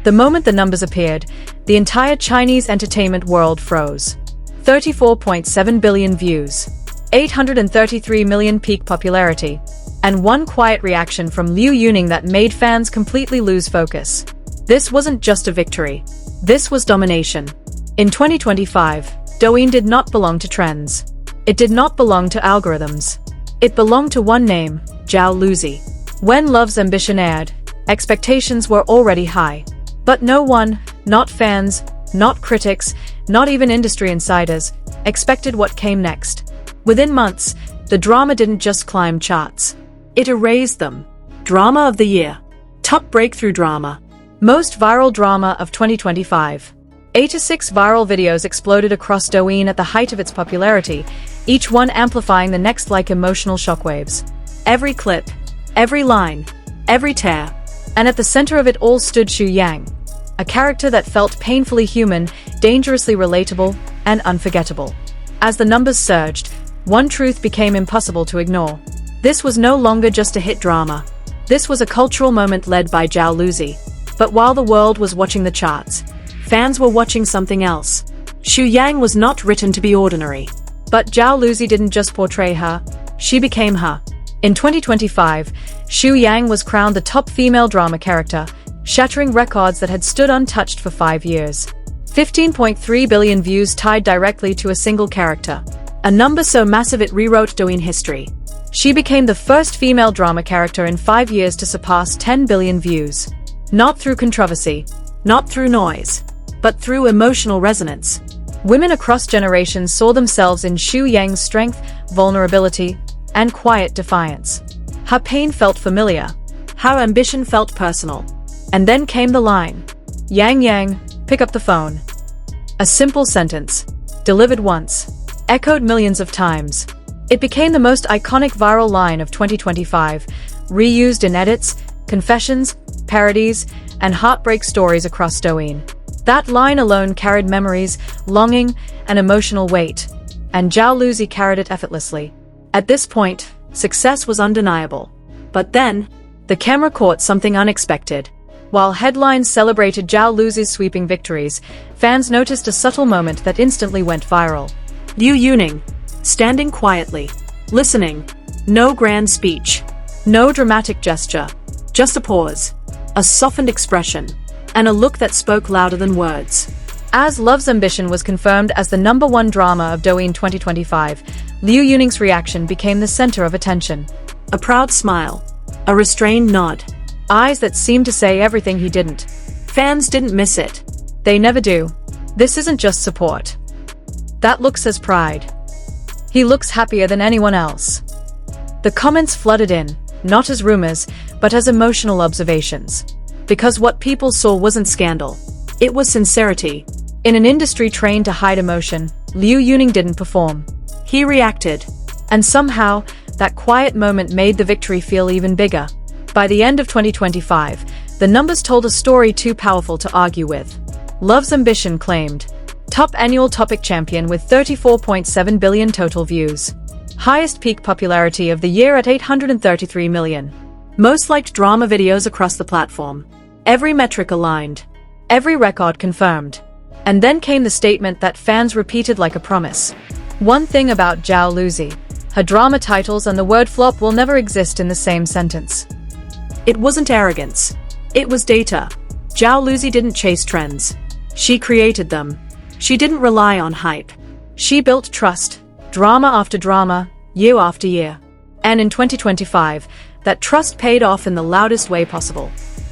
The moment the numbers appeared, the entire Chinese entertainment world froze. 34.7 billion views, 833 million peak popularity, and one quiet reaction from Liu Yuning that made fans completely lose focus. This wasn't just a victory. This was domination. In 2025, Douyin did not belong to trends. It did not belong to algorithms. It belonged to one name, Zhao Lusi. When Love's Ambition aired, expectations were already high. But no one, not fans, not critics, not even industry insiders, expected what came next. Within months, the drama didn't just climb charts. It erased them. Drama of the Year. Top breakthrough drama. Most viral drama of 2025. 86 viral videos exploded across Douyin at the height of its popularity, each one amplifying the next like emotional shockwaves. Every clip, every line, every tear. And at the center of it all stood Xu Yang, a character that felt painfully human, dangerously relatable, and unforgettable. As the numbers surged, one truth became impossible to ignore. This was no longer just a hit drama. This was a cultural moment led by Zhao Lusi. But while the world was watching the charts, fans were watching something else. Xu Yang was not written to be ordinary. But Zhao Lusi didn't just portray her, she became her. In 2025, Xu Yang was crowned the top female drama character, shattering records that had stood untouched for 5 years. 15.3 billion views tied directly to a single character, a number so massive it rewrote Douyin history. She became the first female drama character in 5 years to surpass 10 billion views. Not through controversy, not through noise, but through emotional resonance. Women across generations saw themselves in Xu Yang's strength, vulnerability, and quiet defiance. Her pain felt familiar. Her ambition felt personal. And then came the line. Yang, pick up the phone. A simple sentence, delivered once, echoed millions of times. It became the most iconic viral line of 2025, reused in edits, confessions, parodies, and heartbreak stories across Douyin. That line alone carried memories, longing, and emotional weight, and Zhao Lusi carried it effortlessly. At this point, success was undeniable. But then, the camera caught something unexpected. While headlines celebrated Zhao Lusi's sweeping victories, fans noticed a subtle moment that instantly went viral. Liu Yuning, standing quietly, listening. No grand speech, no dramatic gesture, just a pause, a softened expression, and a look that spoke louder than words. As Love's Ambition was confirmed as the #1 drama of Douyin 2025, Liu Yuning's reaction became the center of attention. A proud smile, a restrained nod, eyes that seemed to say everything he didn't. Fans didn't miss it. They never do. This isn't just support. That look says pride. He looks happier than anyone else. The comments flooded in, not as rumors, but as emotional observations. Because what people saw wasn't scandal. It was sincerity. In an industry trained to hide emotion, Liu Yuning didn't perform. He reacted. And somehow, that quiet moment made the victory feel even bigger. By the end of 2025, the numbers told a story too powerful to argue with. Love's Ambition claimed top annual topic champion with 34.7 billion total views. Highest peak popularity of the year at 833 million. Most liked drama videos across the platform. Every metric aligned. Every record confirmed. And then came the statement that fans repeated like a promise. One thing about Zhao Lusi, her drama titles and the word flop will never exist in the same sentence. It wasn't arrogance. It was data. Zhao Lusi didn't chase trends. She created them. She didn't rely on hype. She built trust, drama after drama, year after year. And in 2025, that trust paid off in the loudest way possible.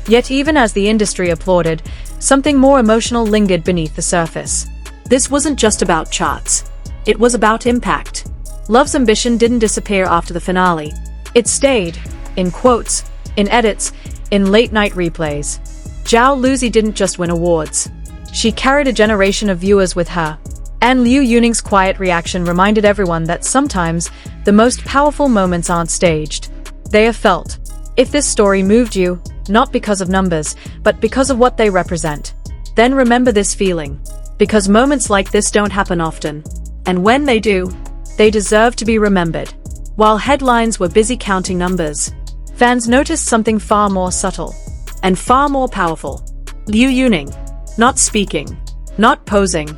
Yet even as the industry applauded, something more emotional lingered beneath the surface. This wasn't just about charts. It was about impact. Love's Ambition didn't disappear after the finale. It stayed, in quotes, in edits, in late-night replays. Zhao Lusi didn't just win awards. She carried a generation of viewers with her. And Liu Yuning's quiet reaction reminded everyone that sometimes the most powerful moments aren't staged. They are felt. If this story moved you, not because of numbers, but because of what they represent, then remember this feeling. Because moments like this don't happen often. And when they do, they deserve to be remembered. While headlines were busy counting numbers, fans noticed something far more subtle and far more powerful. Liu Yuning. Not speaking. Not posing.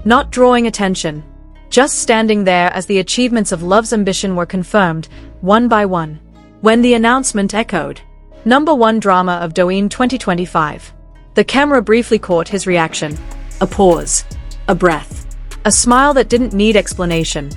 Not drawing attention. Just standing there as the achievements of Love's ambition were confirmed, one by one. When the announcement echoed, #1 drama of Douyin 2025. The camera briefly caught his reaction. A pause. A breath. A smile that didn't need explanation.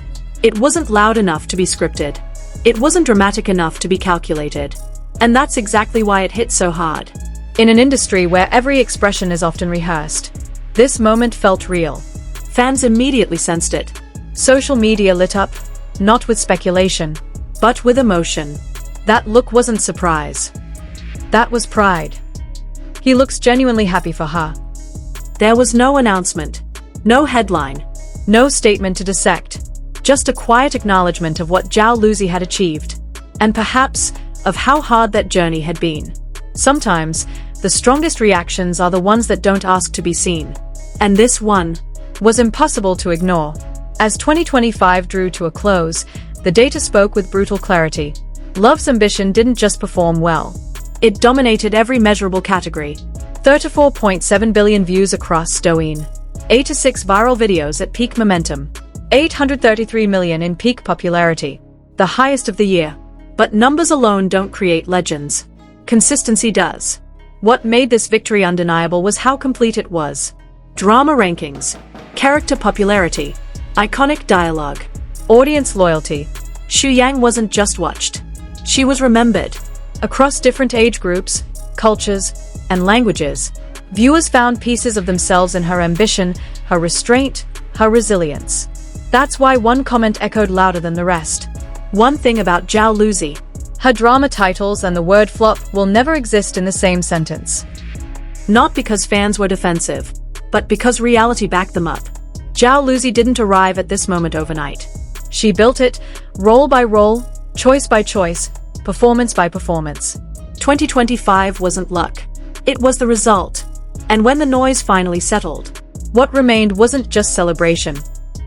It wasn't loud enough to be scripted. It wasn't dramatic enough to be calculated. And that's exactly why it hit so hard. In an industry where every expression is often rehearsed, this moment felt real. Fans immediately sensed it. Social media lit up, not with speculation, but with emotion. That look wasn't surprise. That was pride. He looks genuinely happy for her. There was no announcement, no headline, no statement to dissect. Just a quiet acknowledgement of what Zhao Lusi had achieved, and perhaps of how hard that journey had been. Sometimes, the strongest reactions are the ones that don't ask to be seen. And this one was impossible to ignore. As 2025 drew to a close, the data spoke with brutal clarity. Love's ambition didn't just perform well. It dominated every measurable category. 34.7 billion views across Douyin. 86 viral videos at peak momentum. 833 million in peak popularity. The highest of the year. But numbers alone don't create legends. Consistency does. What made this victory undeniable was how complete it was. Drama rankings. Character popularity. Iconic dialogue. Audience loyalty. Xu Yang wasn't just watched. She was remembered. Across different age groups, cultures, and languages, viewers found pieces of themselves in her ambition, her restraint, her resilience. That's why one comment echoed louder than the rest. One thing about Zhao Lusi. Her drama titles and the word flop will never exist in the same sentence. Not because fans were defensive, but because reality backed them up. Zhao Lusi didn't arrive at this moment overnight. She built it, role by role, choice by choice, performance by performance. 2025 wasn't luck. It was the result. And when the noise finally settled, what remained wasn't just celebration.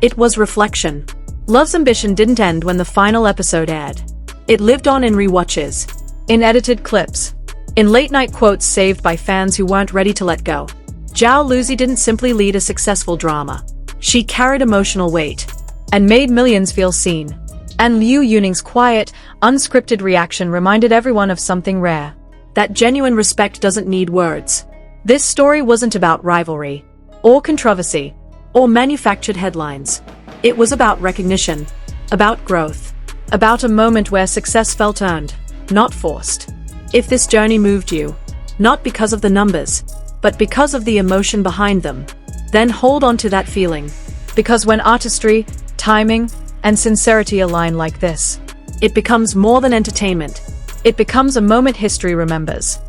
It was reflection. Love's ambition didn't end when the final episode aired. It lived on in rewatches, in edited clips, in late-night quotes saved by fans who weren't ready to let go. Zhao Lusi didn't simply lead a successful drama. She carried emotional weight and made millions feel seen. And Liu Yuning's quiet, unscripted reaction reminded everyone of something rare. That genuine respect doesn't need words. This story wasn't about rivalry, or controversy, or manufactured headlines. It was about recognition, about growth, about a moment where success felt earned, not forced. If this journey moved you, not because of the numbers, but because of the emotion behind them, then hold on to that feeling. Because when artistry, timing, and sincerity align like this, it becomes more than entertainment. It becomes a moment history remembers.